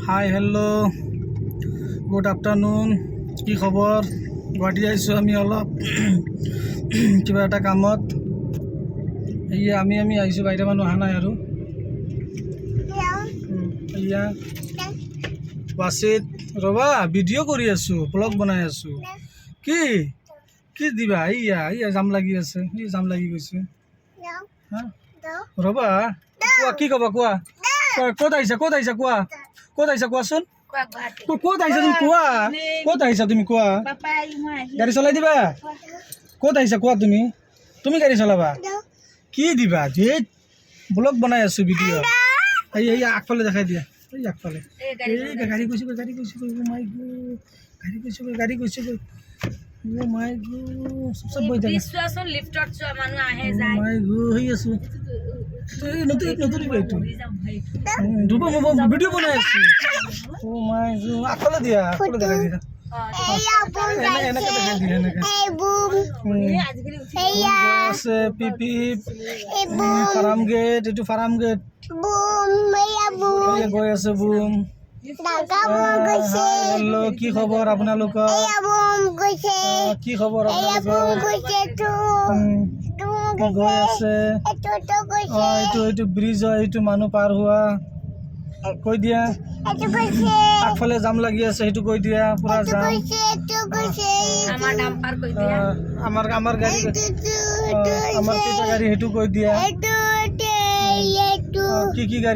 Hi hello' good afternoon. কি খবৰ? গুৱাহাটী আহিছোঁ আমি অলপ কিবা এটা কামত। এয়া আমি আহিছোঁ, বাহিৰা মানুহ অহা নাই আৰু। এয়া বাছিত ৰ'বা, ভিডিঅ' কৰি আছোঁ, ব্লগ বনাই আছোঁ। কি কি দিবা? এয়া জাম লাগি আছে, জাম লাগি গৈছে। হা ৰ'বা, কোৱা কি ক'বা? কোৱা ক'ত আহিছা কোৱা? ক'ত আহিছা কোৱাচোন? ক'ত আহিছা তুমি? কোৱা ক'ত আহিছা তুমি? কোৱা, গাড়ী চলাই দিবা? ক'ত আহিছা কোৱা? তুমি গাড়ী চলাবা? কি দিবা? ধেত, ব্লগ বনাই আছোঁ, ভিডিঅ'। এই আগফালে দেখাই দিয়া, এই আগফালে। গাড়ী গৈছে, গাড়ী গৈছে, মাই গড, গাড়ী গৈছে, অ' মাই গড, চব বৈ থাকে। মাই গড, হৈ আছোঁ, ভিডিঅ' বনাই আছোঁ। অ' মাই গড, আগফালে দিয়া, আগফালে দেখাই দিয়া। এনেকে দেখাই দিয়া, এনেকে আছে ফাৰ্ম গেট, এইটো ফাৰ্ম গেট গৈ আছে। বুম হেল্ল', কি খবৰ আপোনালোকৰ? কি খবৰ আপোনালোকৰ? গৈ আছে। এইটো ব্ৰিজ হয়, এইটো মানুহ পাৰ হোৱা। কৈ দিয়া, আগফালে জাম লাগি আছে, সেইটো কৈ দিয়া। পুৰা জাম, আমাৰ গাড়ী, আমাৰ কেইটা গাড়ী সেইটো কৈ দিয়া। কি গাড়ী?